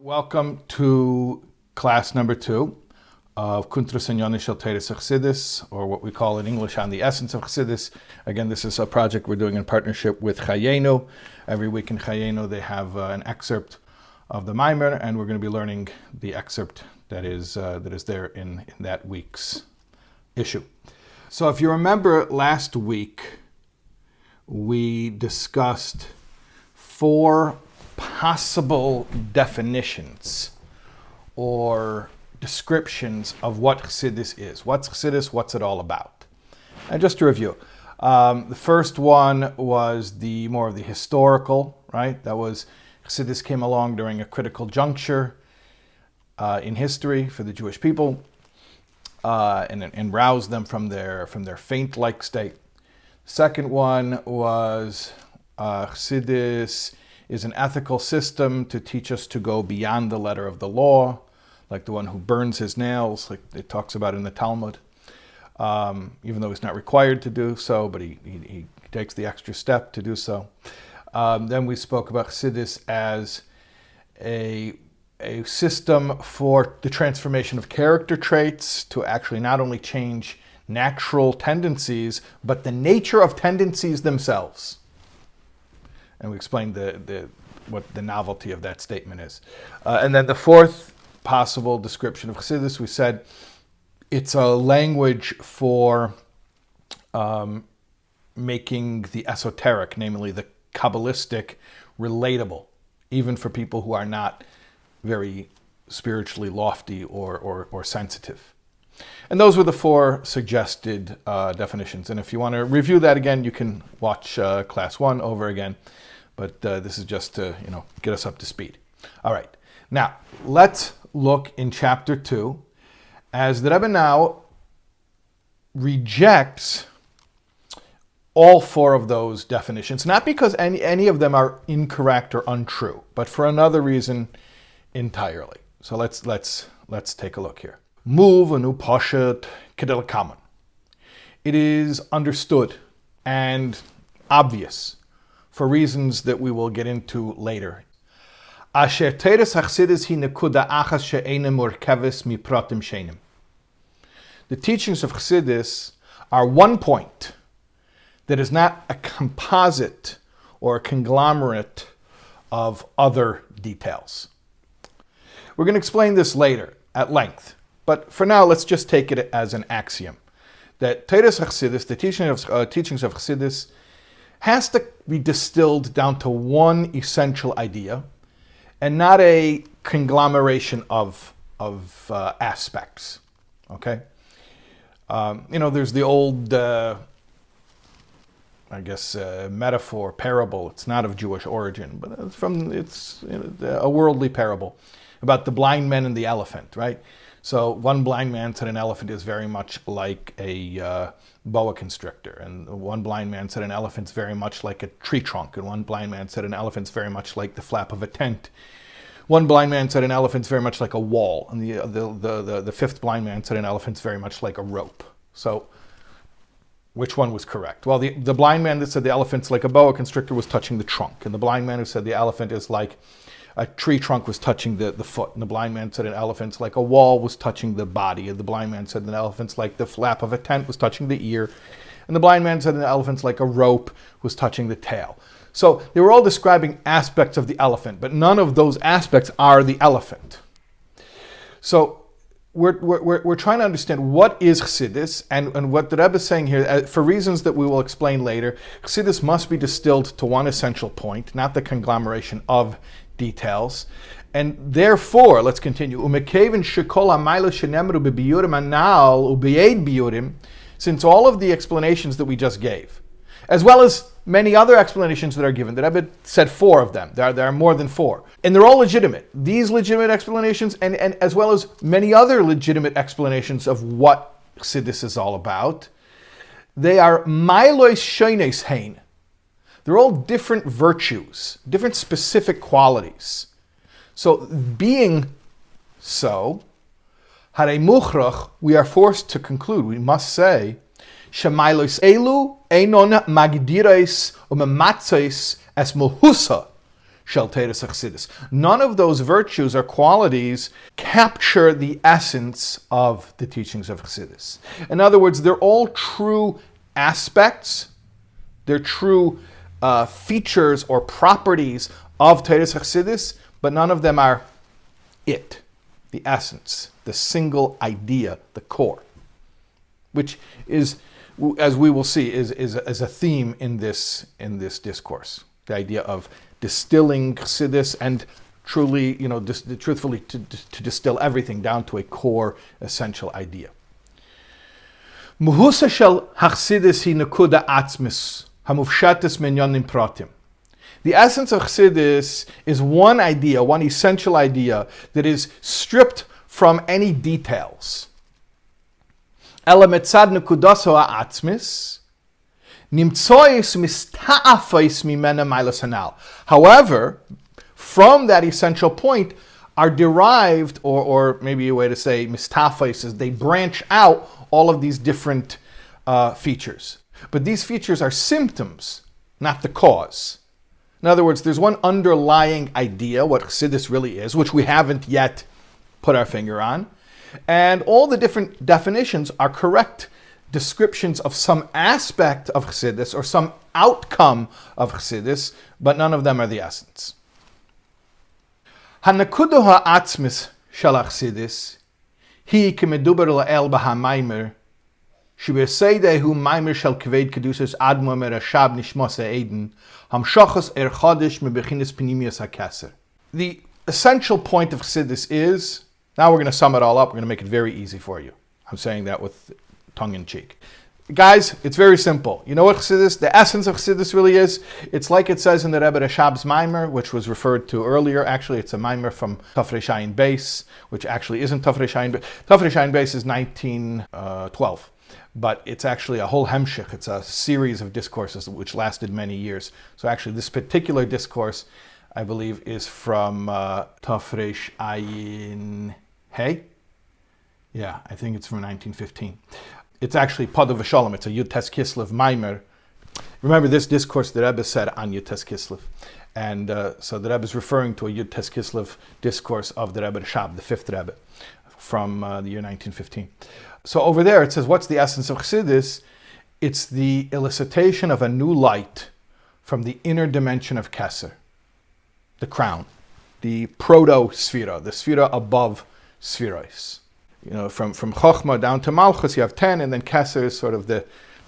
Welcome to class number 2 of Kuntrus and Shel Chasidus, or what we call in English on the Essence of Chasidus. Again, this is a project we're doing in partnership with Chayenu. Every week in Chayenu they have an excerpt of the Maimer, and we're going to be learning the excerpt that is there in that week's issue. So if you remember last week, we discussed 4 possible definitions or descriptions of what Chasidus is. What's Chasidus? What's it all about? And just to review, the first one was more of the historical, right? That was Chasidus came along during a critical juncture in history for the Jewish people and roused them from their faint-like state. Second one was Chasidus is an ethical system to teach us to go beyond the letter of the law, like the one who burns his nails, like it talks about in the Talmud, even though he's not required to do so, but he takes the extra step to do so. Then we spoke about Chasidus as a system for the transformation of character traits to actually not only change natural tendencies, but the nature of tendencies themselves. And we explained what the novelty of that statement is. And then the fourth possible description of Chasidus, we said it's a language for making the esoteric, namely the Kabbalistic, relatable, even for people who are not very spiritually lofty or sensitive. And those were the 4 suggested definitions. And if you want to review that again, you can watch class 1 over again. But this is just to, get us up to speed. All right. Now, let's look in chapter 2 as the Rebbe now rejects all 4 of those definitions, not because any of them are incorrect or untrue, but for another reason entirely. So let's take a look here. Move anu poshet kedel kaman. It is understood and obvious for reasons that we will get into later. Asher teres Chasidus hi nekuda achas she'eina murkeves mipratim shenim. The teachings of Chasidus are one point that is not a composite or a conglomerate of other details. We're going to explain this later at length, but for now let's just take it as an axiom that teres Chasidus, the teachings of Chasidus, has to be distilled down to one essential idea and not a conglomeration of aspects. Okay? There's the old, metaphor, parable. It's not of Jewish origin, but it's a worldly parable about the blind man and the elephant, right? So one blind man said an elephant is very much like a boa constrictor, and one blind man said an elephant's very much like a tree trunk, and one blind man said an elephant's very much like the flap of a tent. One blind man said an elephant's very much like a wall, and the fifth blind man said an elephant's very much like a rope. So which one was correct? Well, the blind man that said the elephant's like a boa constrictor was touching the trunk, and the blind man who said the elephant is like a tree trunk was touching the foot, and the blind man said an elephant's like a wall was touching the body, and the blind man said an elephant's like the flap of a tent was touching the ear, and the blind man said an elephant's like a rope was touching the tail. So they were all describing aspects of the elephant, but none of those aspects are the elephant. So we're trying to understand what is Chasidus, and what the Rebbe is saying here, for reasons that we will explain later. Chasidus must be distilled to one essential point, not the conglomeration of details, and therefore, let's continue. Since all of the explanations that we just gave, as well as many other explanations that are given, the Rebbe said 4 of them. There are more than 4, and they're all legitimate. These legitimate explanations, and as well as many other legitimate explanations of what Chasidus is all about, they are mailos shoines hein. They're all different virtues, different specific qualities. So being so, harei muchrach, we are forced to conclude, we must say, shemailos elu einon magdirais umematzais es mohusa shel Teres Chasidus. None of those virtues or qualities capture the essence of the teachings of Chasidus. In other words, they're all true aspects, they're true features or properties of Teres Chasidus, but none of them are it, the essence, the single idea, the core, which is, as we will see, is a theme in this discourse. The idea of distilling Chassidus and truly, truthfully, to distill everything down to a core, essential idea. Muhusa shel Chassidus hi nekuda atzmis hamufshatis minyanim pratim. The essence of Chassidus is one idea, one essential idea that is stripped from any details. Ela metzad nekudaso ha'atzmis nimtsois mista'afais mimena mailas hanal. However, from that essential point are derived, or maybe a way to say mista'afais is they branch out all of these different features. But these features are symptoms, not the cause. In other words, there's one underlying idea, what Chassidus really is, which we haven't yet put our finger on. And all the different definitions are correct descriptions of some aspect of Chassidus or some outcome of Chassidus, but none of them are the essence. Hanakudo ha'atzmis shel Chassidus hi kemeduber la'el b'hamaimer shebeseidehu maimer shel kaved kedusas admo merashab nishmos ha'eden hamshachos erchadish mebechinas pinimius ha'kaser. The essential point of Chassidus is, now we're going to sum it all up, we're going to make it very easy for you. I'm saying that with tongue in cheek. Guys, it's very simple. You know what Chassidus, the essence of Chassidus really is? It's like it says in the Rebbe Rashab's Maimer, which was referred to earlier. Actually, it's a Maimer from Tafrei Shayin Beis, which actually isn't Tafrei Shayin Beis. Tafrei Shayin Beis is 1912. But it's actually a whole hemshich. It's a series of discourses which lasted many years. So actually, this particular discourse, I believe, is from Tafrei Shayin Hey? Yeah, I think it's from 1915. It's actually Padav V'Shalom. It's a Yud Tes Kislev Maimer. Remember this discourse the Rebbe said on Yud Tes Kislev. And so the Rebbe is referring to a Yud Tes Kislev discourse of the Rebbe Rashab, the fifth Rebbe, from the year 1915. So over there it says, what's the essence of Chassidus? It's the elicitation of a new light from the inner dimension of Keser, the crown, the proto-sphira, the sphira above spherois. From Chochmah down to Malchus, you have 10, and then Keser is sort of the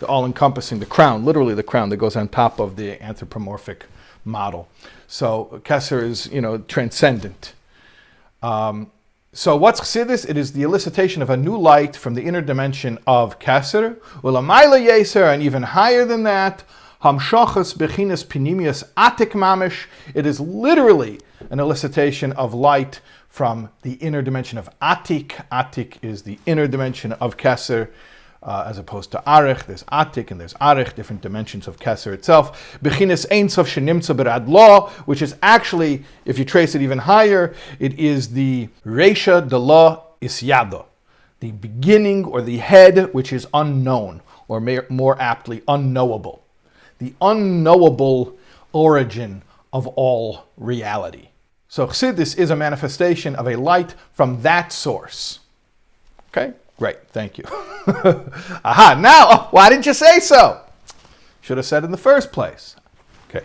all-encompassing, the crown, literally the crown that goes on top of the anthropomorphic model. So Keser is, transcendent. So what's Chassidus? It is the elicitation of a new light from the inner dimension of Keser, Ulamayla Yeser, and even higher than that, Hamshachas Bechinas Pinimius Atik Mamish. It is literally an elicitation of light from the inner dimension of Atik. Atik is the inner dimension of Keser, as opposed to Arich. There's Atik and there's Arich, different dimensions of Keser itself. Bechinas Ein Sof Shenimtza Berad Law, which is actually, if you trace it even higher, it is the Reisha de La Isyado, the beginning or the head which is unknown, or more aptly, unknowable. The unknowable origin of all reality. So Chassidus is a manifestation of a light from that source. Okay, great, thank you. Aha, now, why didn't you say so? Should have said in the first place. Okay,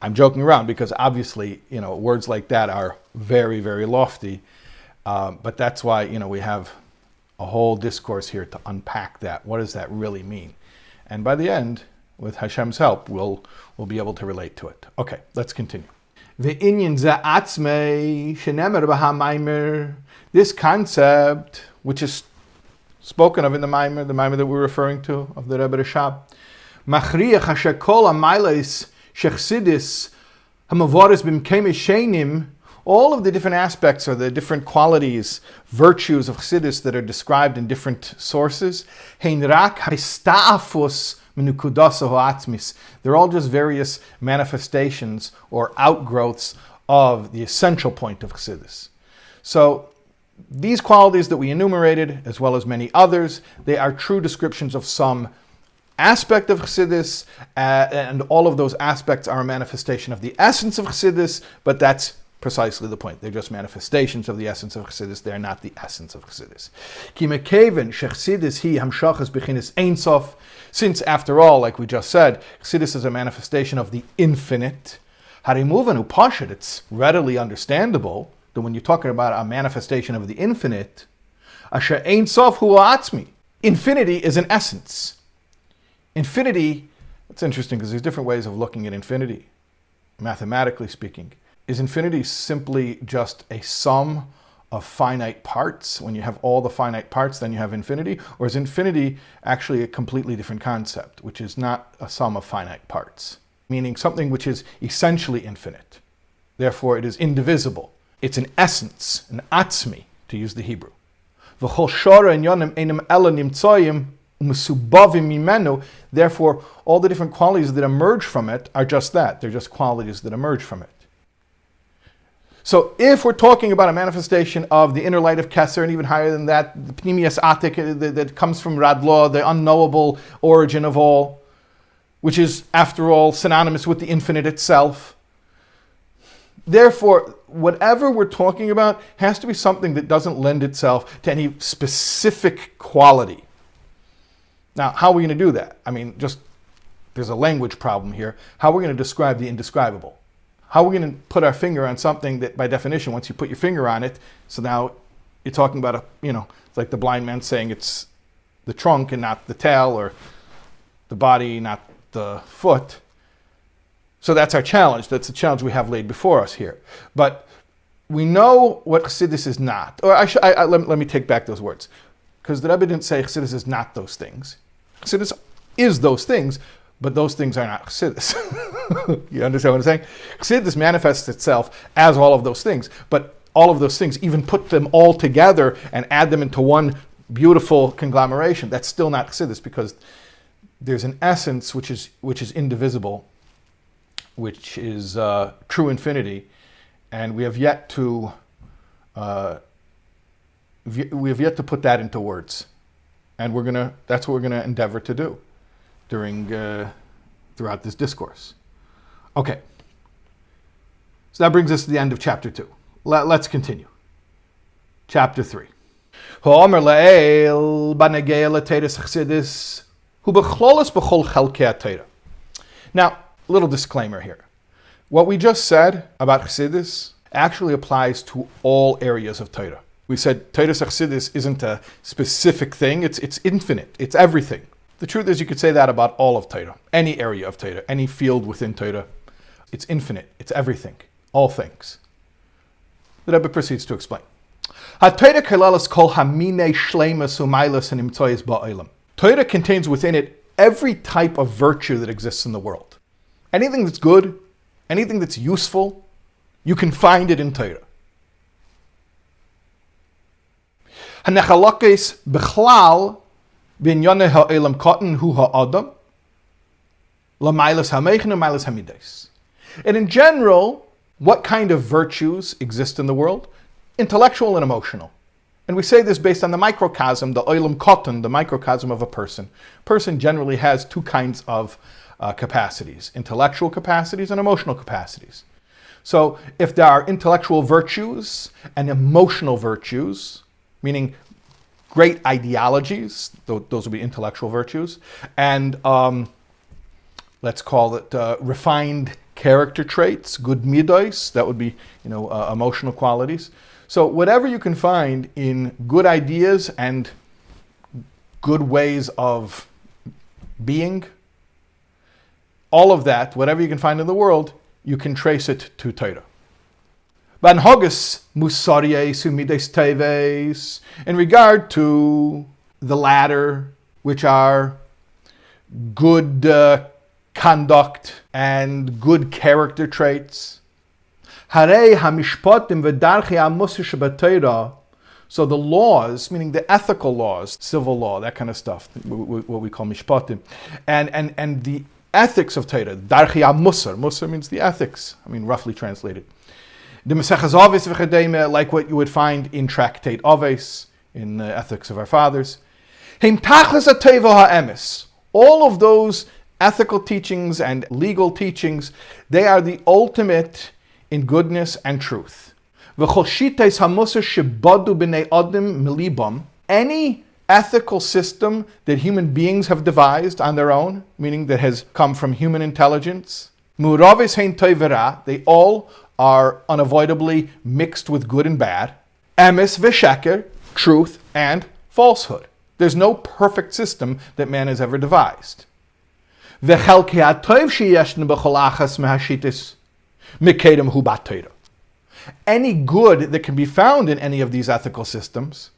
I'm joking around because obviously, words like that are very, very lofty. But that's why, we have a whole discourse here to unpack that. What does that really mean? And by the end, with Hashem's help, we'll be able to relate to it. Okay, let's continue. This concept, which is spoken of in the Maimer that we're referring to, of the Rebbe Rashab, all of the different aspects or the different qualities, virtues of Chassidus that are described in different sources, they're all just various manifestations or outgrowths of the essential point of Chassidus. So these qualities that we enumerated, as well as many others, they are true descriptions of some aspect of Chasidus, and all of those aspects are a manifestation of the essence of Chasidus, but that's precisely the point. They're just manifestations of the essence of Chasidus. They're not the essence of Chasidus. Since, after all, like we just said, Chasidus is a manifestation of the infinite, it's readily understandable that when you're talking about a manifestation of the infinite, infinity is an essence. Infinity, it's interesting because there's different ways of looking at infinity, mathematically speaking. Is infinity simply just a sum of finite parts? When you have all the finite parts, then you have infinity? Or is infinity actually a completely different concept, which is not a sum of finite parts? Meaning something which is essentially infinite. Therefore, it is indivisible. It's an essence, an atzmi, to use the Hebrew. Therefore, all the different qualities that emerge from it are just that. They're just qualities that emerge from it. So if we're talking about a manifestation of the inner light of Keser, and even higher than that, the Pnimius Atik that comes from Radla, the unknowable origin of all, which is, after all, synonymous with the infinite itself. Therefore, whatever we're talking about has to be something that doesn't lend itself to any specific quality. Now, how are we going to do that? I mean, there's a language problem here. How are we going to describe the indescribable? How are we going to put our finger on something that, by definition, once you put your finger on it, so now you're talking about it's like the blind man saying it's the trunk and not the tail, or the body, not the foot. So that's our challenge. That's the challenge we have laid before us here. But we know what Chasidus is not. Or let me take back those words. Because the Rebbe didn't say Chasidus is not those things. Chasidus is those things, but those things are not Chasidus. You understand what I'm saying? Chasidus manifests itself as all of those things, but all of those things, even put them all together and add them into one beautiful conglomeration, that's still not Chasidus, because there's an essence which is indivisible, which is true infinity, and we have yet to put that into words, and that's what we're gonna endeavor to do throughout this discourse. Okay, so that brings us to the end of chapter 2. Let's continue. Chapter 3. Now, little disclaimer here. What we just said about Chasidus actually applies to all areas of Torah. We said Torah Chasidus isn't a specific thing, it's infinite, it's everything. The truth is, you could say that about all of Torah, any area of Torah, any field within Torah. It's infinite, it's everything, all things. The Rebbe proceeds to explain. Torah contains within it every type of virtue that exists in the world. Anything that's good, anything that's useful, you can find it in Torah. Hanechalakes b'chlal b'inyanei ha'elam katan hu ha'adam l'mailas ha'meichen u'mailas ha'mides. And in general, what kind of virtues exist in the world? Intellectual and emotional. And we say this based on the microcosm, the olam katan, the microcosm of a person. A person generally has two kinds of capacities, intellectual capacities and emotional capacities. So if there are intellectual virtues and emotional virtues, meaning great ideologies, those would be intellectual virtues, and let's call it refined character traits, good midos, that would be emotional qualities. So whatever you can find in good ideas and good ways of being, all of that, whatever you can find in the world, you can trace it to Torah. In regard to the latter, which are good conduct and good character traits, so the laws, meaning the ethical laws, civil law, that kind of stuff, what we call mishpatim, and the ethics of Torah, darchi musar. Musar means the ethics, roughly translated. The Maseches Avos v'chadema, like what you would find in Tractate Avos, in the Ethics of Our Fathers. Heim tachlis hateva ha'emes. All of those ethical teachings and legal teachings, they are the ultimate in goodness and truth. Any ethical system that human beings have devised on their own, meaning that has come from human intelligence, they all are unavoidably mixed with good and bad. Emes v'sheker, truth and falsehood. There's no perfect system that man has ever devised. Any good that can be found in any of these ethical systems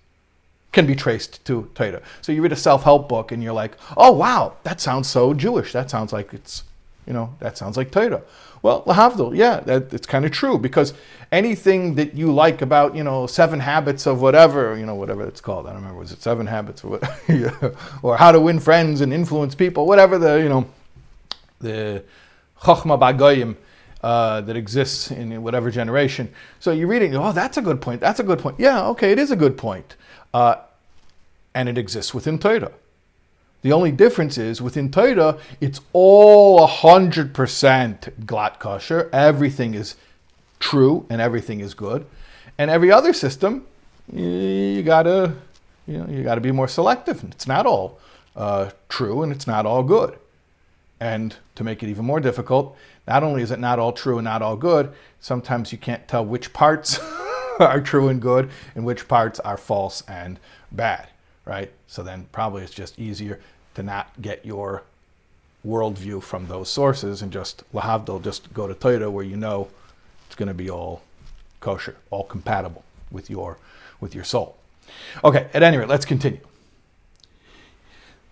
can be traced to Torah. So you read a self-help book and you're like, oh wow, that sounds so Jewish. That sounds like that sounds like Torah. Well, lahavdil, yeah, it's kind of true, because anything that you like about, 7 habits of whatever, whatever it's called, I don't remember, was it 7 habits or what, or how to win friends and influence people, whatever the chokhmah bagoyim that exists in whatever generation. So you're reading, oh, that's a good point. That's a good point. Yeah, okay, it is a good point. And it exists within Torah. The only difference is within Torah, it's all 100% glatt kosher. Everything is true and everything is good. And every other system, you gotta be more selective. It's not all true and it's not all good. And to make it even more difficult, not only is it not all true and not all good, sometimes you can't tell which parts are true and good and which parts are false and bad, right? So then probably it's just easier to not get your worldview from those sources and just lahavdil, just go to Torah where it's going to be all kosher, all compatible with your soul. Okay, at any rate, let's continue.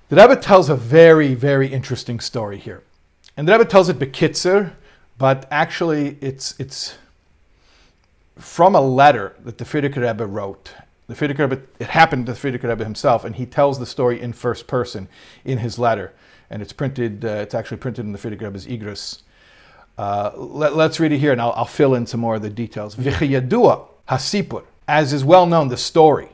The Rebbe tells a very, very interesting story here. And the Rebbe tells it bekitzer, but actually it's from a letter that the Frierdiker Rebbe wrote. The Frierdiker Rebbe, it happened to the Frierdiker Rebbe himself, and he tells the story in first person in his letter. And it's printed, it's actually printed in the Frierdiker Rebbe's Igros. Let's read it here, and I'll fill in some more of the details. V'chiyadua hasipur, as is well known, the story.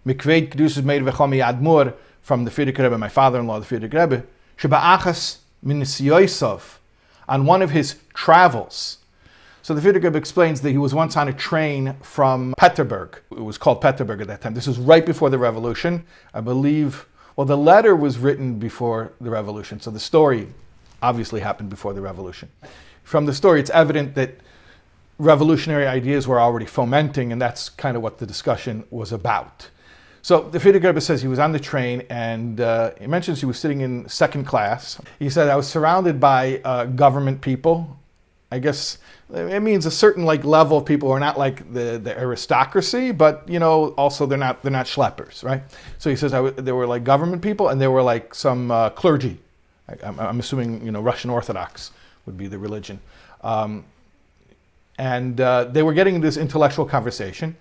Mikved Kedusha's Meir V'chomi Admur, from the Frierdiker Rebbe, my father-in-law, the Frierdiker Rebbe, Sheba'achas min Nisyosav, on one of his travels. So the Frierdiker Rebbe explains that he was once on a train from Peterburg. It was called Peterburg at that time. This was right before the revolution. I believe, well, the letter was written before the revolution, so the story obviously happened before the revolution. From the story, it's evident that revolutionary ideas were already fomenting, and that's kind of what the discussion was about. So the Frierdiker Rebbe says he was on the train, and he mentions he was sitting in second class. He said, I was surrounded by government people. I guess it means a certain level of people who are not like the aristocracy, but also they're not schleppers, right? So he says there were government people, and there were some clergy. I'm assuming Russian Orthodox would be the religion, and they were getting into this intellectual conversation.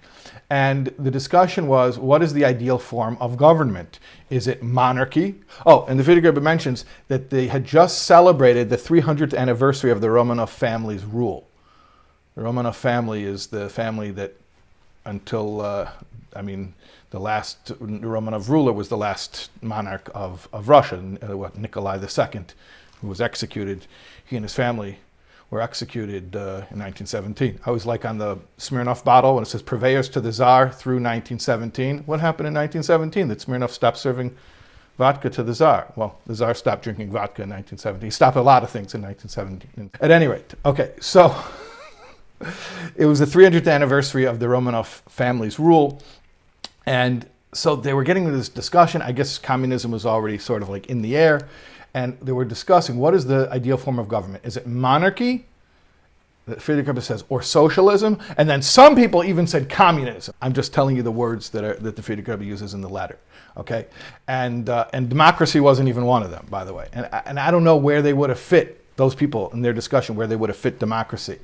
And the discussion was, what is the ideal form of government? Is it monarchy? Oh, and the Frierdiker Rebbe mentions that they had just celebrated the 300th anniversary of the Romanov family's rule. The Romanov family is the family that until, the last Romanov ruler was the last monarch of Russia, Nikolai II, who was executed. He and his family were executed in 1917. I was on the Smirnoff bottle when it says purveyors to the Tsar through 1917. What happened in 1917 that Smirnoff stopped serving vodka to the Tsar? Well, the Tsar stopped drinking vodka in 1917. He stopped a lot of things in 1917. At any rate, okay, so it was the 300th anniversary of the Romanov family's rule. And so they were getting into this discussion. I guess communism was already sort of in the air. And they were discussing, what is the ideal form of government? Is it monarchy? The Frierdiker Rebbe says, or socialism? And then some people even said communism. I'm just telling you the words that the Frierdiker Rebbe uses in the letter, okay? And democracy wasn't even one of them, by the way. And I don't know where they would have fit, those people in their discussion, where they would have fit democracy.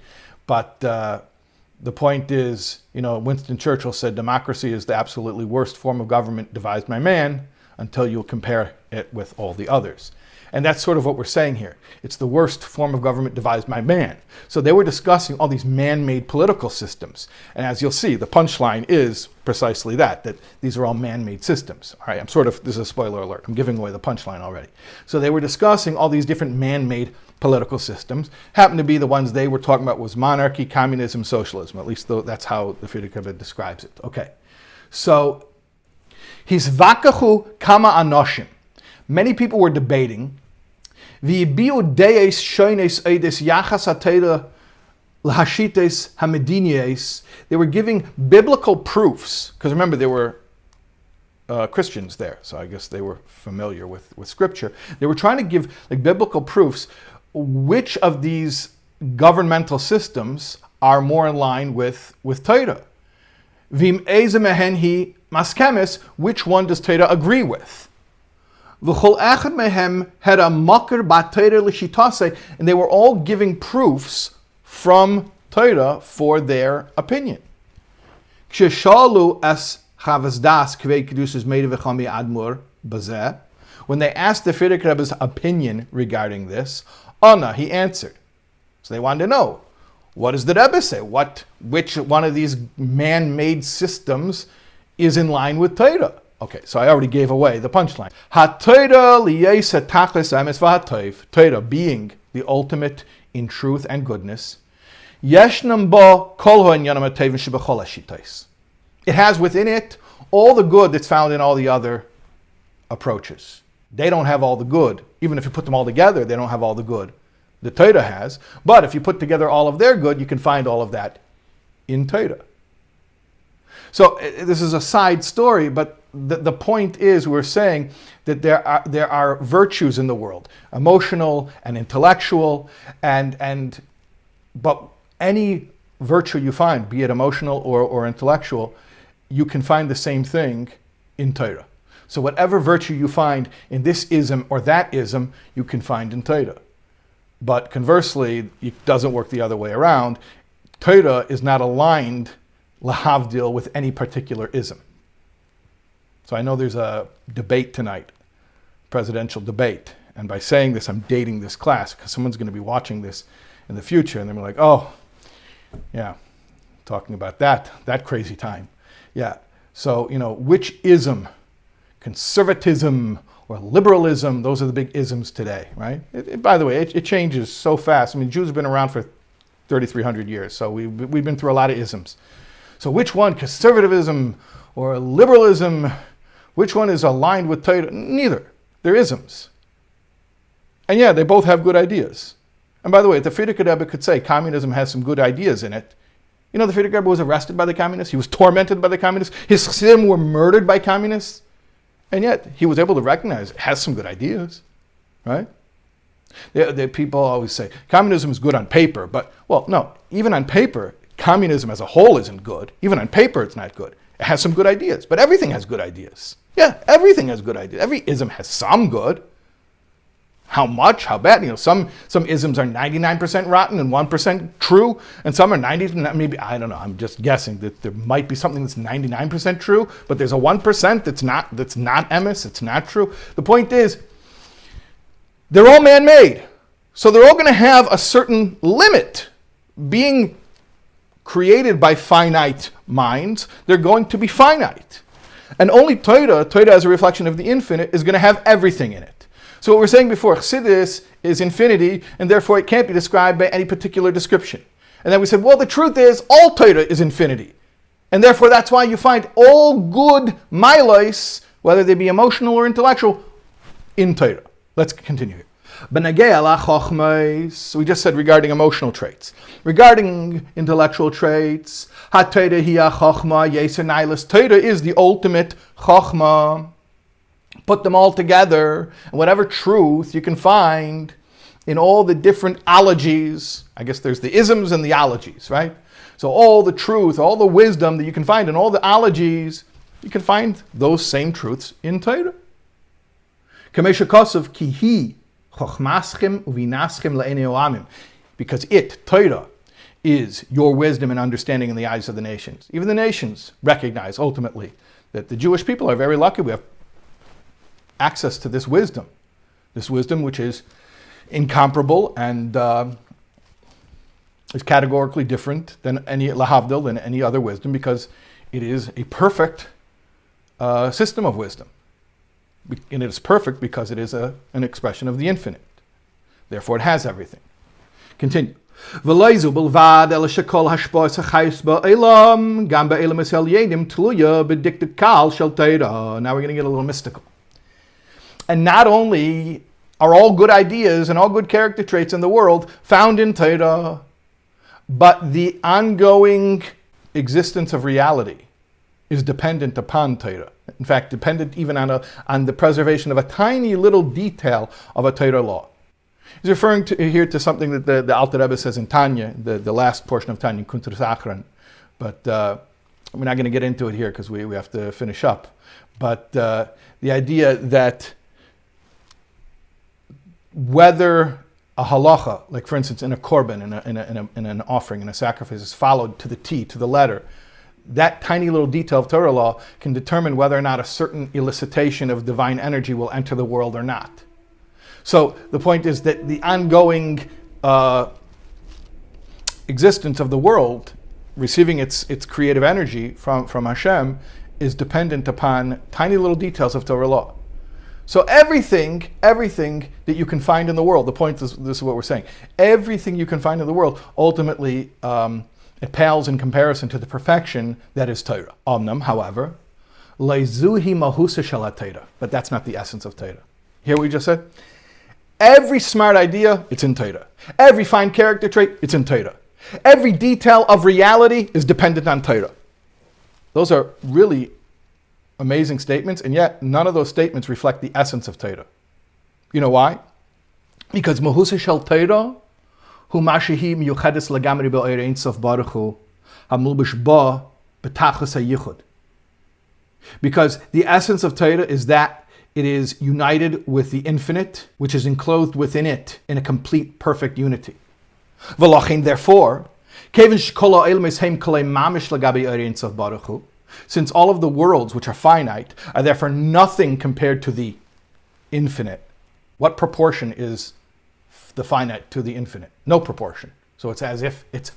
But the point is, Winston Churchill said democracy is the absolutely worst form of government devised by man until you compare it with all the others. And that's sort of what we're saying here. It's the worst form of government devised by man. So they were discussing all these man-made political systems. And as you'll see, the punchline is precisely that these are all man-made systems. All right, this is a spoiler alert. I'm giving away the punchline already. So they were discussing all these different man-made political systems. Happened to be the ones they were talking about was monarchy, communism, socialism. At least that's how the Frierdiker Rebbe describes it. Okay, so Hisvakachu kama anoshim. Many people were debating. They were giving biblical proofs, because remember there were Christians there, so I guess they were familiar with scripture. They were trying to give biblical proofs which of these governmental systems are more in line with Torah. Vim eze mehen hi maskemis, which one does Torah agree with? V'chol echad mehem had a makar bat Torah l'shitase, and they were all giving proofs from Torah for their opinion. K'shalu es chavas das kvei kedusas meida v'chami admur bazeh. When they asked the Frierdiker Rebbe's opinion regarding this, Anna, he answered. So they wanted to know, what does the Rebbe say? Which one of these man-made systems is in line with Torah? Okay, so I already gave away the punchline. Torah being the ultimate in truth and goodness. It has within it all the good that's found in all the other approaches. They don't have all the good. Even if you put them all together, they don't have all the good the Torah has. But if you put together all of their good, you can find all of that in Torah. So this is a side story, but the point is we're saying that there are virtues in the world, emotional and intellectual, but any virtue you find, be it emotional or intellectual, you can find the same thing in Torah. So whatever virtue you find in this ism or that ism, you can find in Torah. But conversely, it doesn't work the other way around. Torah is not aligned, lahavdil, with any particular ism. So I know there's a debate tonight, presidential debate. And by saying this, I'm dating this class because someone's going to be watching this in the future and they're like, oh, yeah, talking about that crazy time. Yeah, so, which ism, conservatism or liberalism, those are the big isms today, right? By the way, it changes so fast. I mean, Jews have been around for 3,300 years, so we've been through a lot of isms. So which one, conservatism or liberalism, which one is aligned with Torah? Neither. They're isms. And yeah, they both have good ideas. And by the way, the Frierdiker Rebbe could say communism has some good ideas in it. The Frierdiker Rebbe was arrested by the communists. He was tormented by the communists. His chassidim were murdered by communists. And yet, he was able to recognize it has some good ideas, right? The people always say, communism is good on paper. But, well, no, even on paper, communism as a whole isn't good. Even on paper, it's not good. It has some good ideas. But everything has good ideas. Yeah, everything has good ideas. Every ism has some good. How much? How bad? Some isms are 99% rotten and 1% true, and some are 90, maybe, I don't know, I'm just guessing that there might be something that's 99% true, but there's a 1% that's not emes, it's not true. The point is, they're all man-made. So they're all going to have a certain limit. Being created by finite minds, they're going to be finite. And only Torah as a reflection of the infinite, is going to have everything in it. So what we were saying before, Chasidus is infinity, and therefore it can't be described by any particular description. And then we said, well, the truth is, all Torah is infinity. And therefore that's why you find all good milos, whether they be emotional or intellectual, in Torah. Let's continue here. So we just said regarding emotional traits. Regarding intellectual traits, Torah is the ultimate chokhmah. Put them all together, and whatever truth you can find in all the different ologies, I guess there's the isms and the ologies, right? So all the truth, all the wisdom that you can find in all the ologies, you can find those same truths in Torah. Because it, Torah, is your wisdom and understanding in the eyes of the nations. Even the nations recognize ultimately that the Jewish people are very lucky. We have access to this wisdom. This wisdom which is incomparable and is categorically different than any lahavdil, than any other wisdom, because it is a perfect system of wisdom. And it is perfect because it is an expression of the infinite. Therefore it has everything. Continue. Now we're going to get a little mystical. And not only are all good ideas and all good character traits in the world found in Torah, but the ongoing existence of reality is dependent upon Torah. In fact, dependent even on the preservation of a tiny little detail of a Torah law. He's referring here to something that the Alter Rebbe says in Tanya, the last portion of Tanya, Kuntras Achron. But we're not going to get into it here because we have to finish up. But the idea that whether a halacha, like for instance in a korban, in an offering, in a sacrifice, is followed to the T, to the letter, that tiny little detail of Torah law can determine whether or not a certain elicitation of divine energy will enter the world or not. So the point is that the ongoing existence of the world, receiving its creative energy from Hashem, is dependent upon tiny little details of Torah law. So everything that you can find in the world, the point is, this is what we're saying, everything you can find in the world, ultimately it pales in comparison to the perfection that is Torah. Omnam, however, leizuhi mahusa shel Torah, but that's not the essence of Torah. Hear what we just said? Every smart idea, it's in Torah. Every fine character trait, it's in Torah. Every detail of reality is dependent on Torah. Those are really amazing statements, and yet none of those statements reflect the essence of Torah. You know why? Because Mahusa Shel Torah hu mashihi miyuchadis lagamri be'oir ein sof baruch hu hamulbish ba b'tachlis hayichud. Because the essence of Torah is that it is united with the infinite, which is enclosed within it in a complete, perfect unity. V'lachin, therefore, since all of the worlds which are finite are therefore nothing compared to the infinite. What proportion is the finite to the infinite? No proportion. So it's as if it's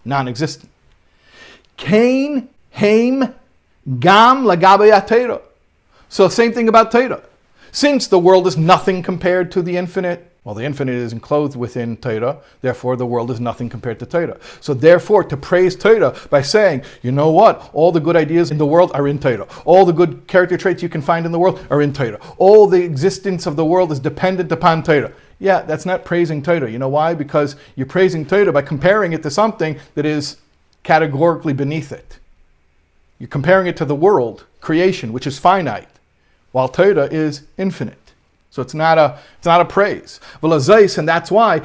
non-existent. Kain, Haim, Gam, Lagabe Atera. So same thing about Torah. Since the world is nothing compared to the infinite, well, the infinite is enclosed within Torah, therefore the world is nothing compared to Torah. So therefore, to praise Torah by saying, you know what, all the good ideas in the world are in Torah. All the good character traits you can find in the world are in Torah. All the existence of the world is dependent upon Torah. Yeah, that's not praising Torah. You know why? Because you're praising Torah by comparing it to something that is categorically beneath it. You're comparing it to the world, creation, which is finite, while Torah is infinite. So it's not a praise. And that's why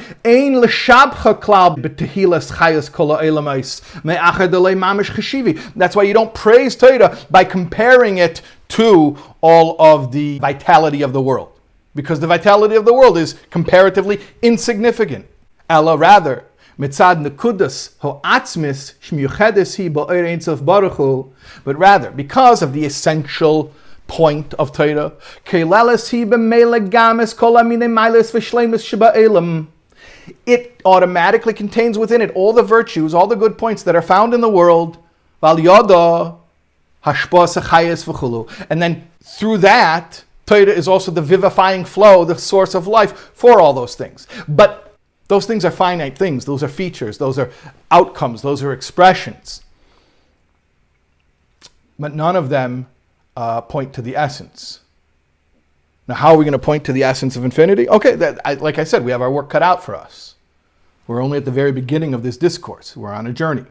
that's why you don't praise Torah by comparing it to all of the vitality of the world. Because the vitality of the world is comparatively insignificant. Ella rather, mitzad nekudas ho'atzmis shmiyuchedes hi ba'or ein sof baruch hu, but rather because of the essential point of Torah, it automatically contains within it all the virtues, all the good points that are found in the world, and then through that, Torah is also the vivifying flow, the source of life for all those things. But those things are finite things, those are features, those are outcomes, those are expressions. But none of them point to the essence. Now, how are we going to point to the essence of infinity? Okay, like I said, we have our work cut out for us. We're only at the very beginning of this discourse. We're on a journey.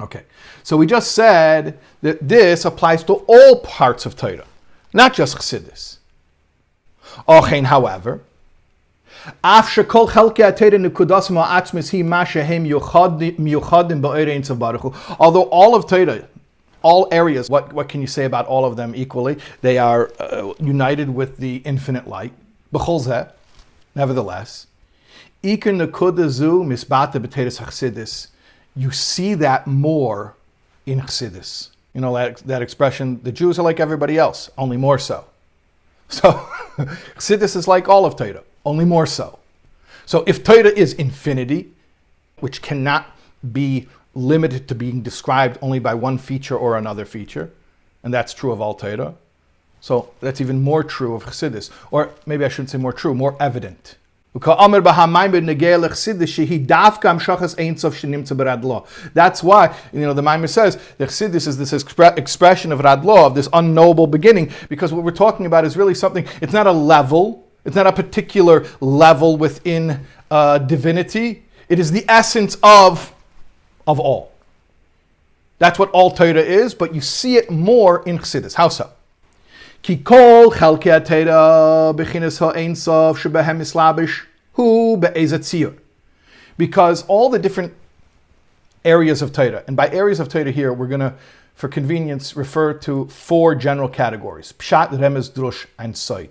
Okay, so we just said that this applies to all parts of Torah, not just Chasidus. However, although all of Torah, all areas, what can you say about all of them equally? They are united with the infinite light. Nevertheless, you see that more in Chasidus. You know that expression, the Jews are like everybody else, only more so. So Chassidus is like all of Torah, only more so. So if Torah is infinity, which cannot be limited to being described only by one feature or another feature, and that's true of all Torah, so that's even more true of Chasidus, or maybe I shouldn't say more true, more evident. That's why, the Maimer says the Chassidus is this expression of Radlo, of this unknowable beginning, because what we're talking about is really something, it's not a level, it's not a particular level within divinity, it is the essence of all. That's what all Torah is, but you see it more in Chassidus. How so? Ki kol chelkei HaTorah b'chinas ha'ein sof shebehem mislabish hu be'ezet tziyur. Because all the different areas of Torah, and by areas of Torah here, we're going to, for convenience, refer to 4 general categories: Pshat, Remez, Drush, and Soid.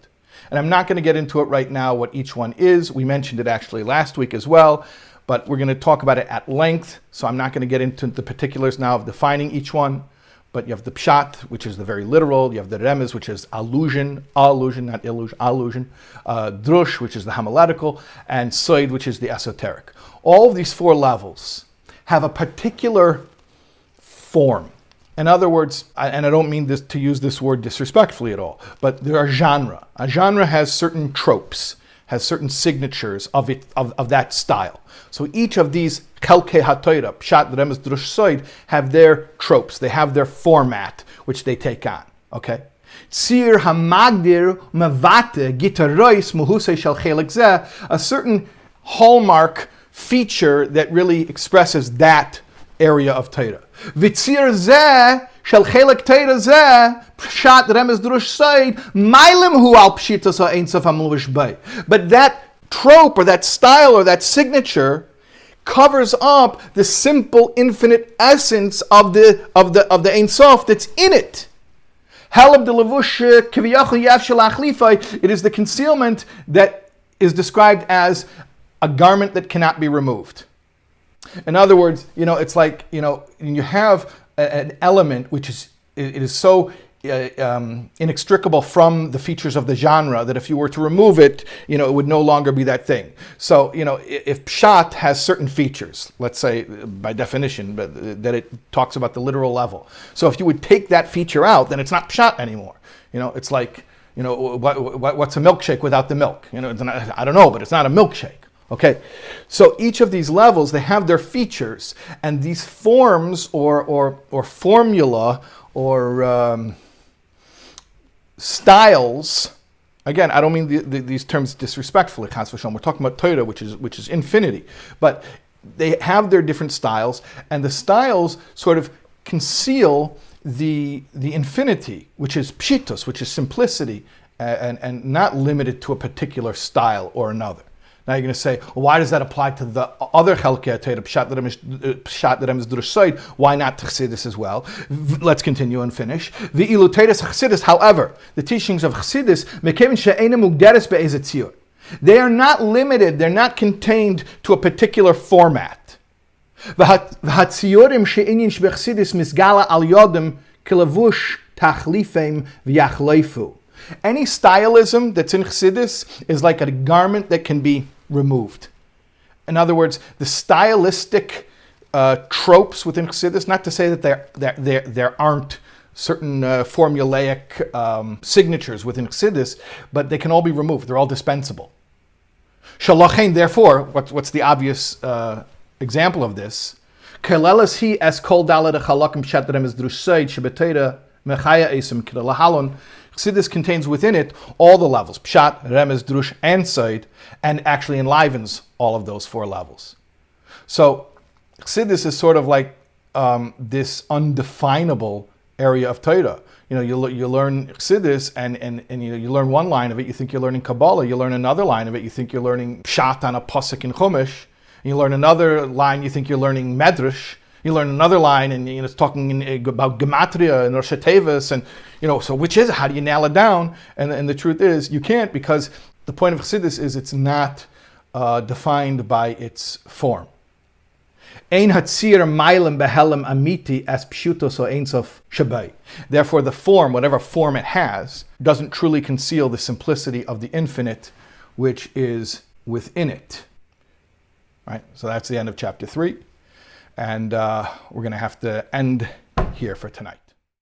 And I'm not going to get into it right now what each one is. We mentioned it actually last week as well, but we're going to talk about it at length, so I'm not going to get into the particulars now of defining each one. But you have the pshat, which is the very literal. You have the remez, which is allusion, not illusion, allusion. Drush, which is the homiletical, and soid, which is the esoteric. All of these 4 levels have a particular form. In other words, and I don't mean this to use this word disrespectfully at all, but there are genre. A genre has certain tropes, has certain signatures of that style. So each of these Chelkei HaTorah, Pshat, Remez, Drush, Soid, have their tropes. They have their format, which they take on. Okay? Tzir hamagdir mevate gitarois muhusei shel chelik zeh, a certain hallmark feature that really expresses that area of Torah. V'tzir zeh shel chelik Torah zeh, Pshat, Remez, Drush, Soid, mailim hu al pshitas ha'ein sof hamluvish bay. But that trope or that style or that signature covers up the simple infinite essence of the Ein Sof that's in it. It is the concealment that is described as a garment that cannot be removed. In other words, it's like, you have an element which is so inextricable from the features of the genre that if you were to remove it, it would no longer be that thing. So, if Pshat has certain features, let's say by definition, but that it talks about the literal level. So if you would take that feature out, then it's not Pshat anymore. It's like, what's a milkshake without the milk? I don't know, but it's not a milkshake. Okay, so each of these levels, they have their features, and these forms or formula or styles. Again, I don't mean these terms disrespectfully. We're talking about Torah, which is infinity, but they have their different styles, and the styles sort of conceal the infinity, which is pshitos, which is simplicity, and not limited to a particular style or another. Now you're going to say, well, why does that apply to the other Chelkei HaTorah, Pshat, Remez, Drush, Soid? Why not to Chassidus as well? Let's continue and finish. The Iluteiras Chassidus, however, the teachings of Chassidus, they are not limited, they're not contained to a particular format. Any stylism that's in Chassidus is like a garment that can be removed. In other words, the stylistic tropes within Chassidus, not to say that there aren't certain formulaic signatures within Chassidus, but they can all be removed. They're all dispensable. Shalachein, therefore, what's the obvious example of this? Kelelas hi es kol daled chalakim pshat remez drush soid shebetera mechaya esim k'lahalon. Chassidus contains within it all the levels, Pshat, Remez, Drush, and Soid, and actually enlivens all of those 4 levels. So Chassidus is sort of like this undefinable area of Torah. You learn Chassidus, and you learn one line of it, you think you're learning Kabbalah. You learn another line of it, you think you're learning Pshat on a pasuk in Chumash. And you learn another line, you think you're learning Medrash. You learn another line, and it's talking about gematria and Rosh Tevis, and so which is it? How do you nail it down? And the truth is, you can't, because the point of Chassidus is it's not defined by its form. Ein hatzir mailim behelim amiti as pshutos o ein sof shabai. Therefore, the form, whatever form it has, doesn't truly conceal the simplicity of the infinite, which is within it. Right? So that's the end of chapter 3. And we're going to have to end here for tonight.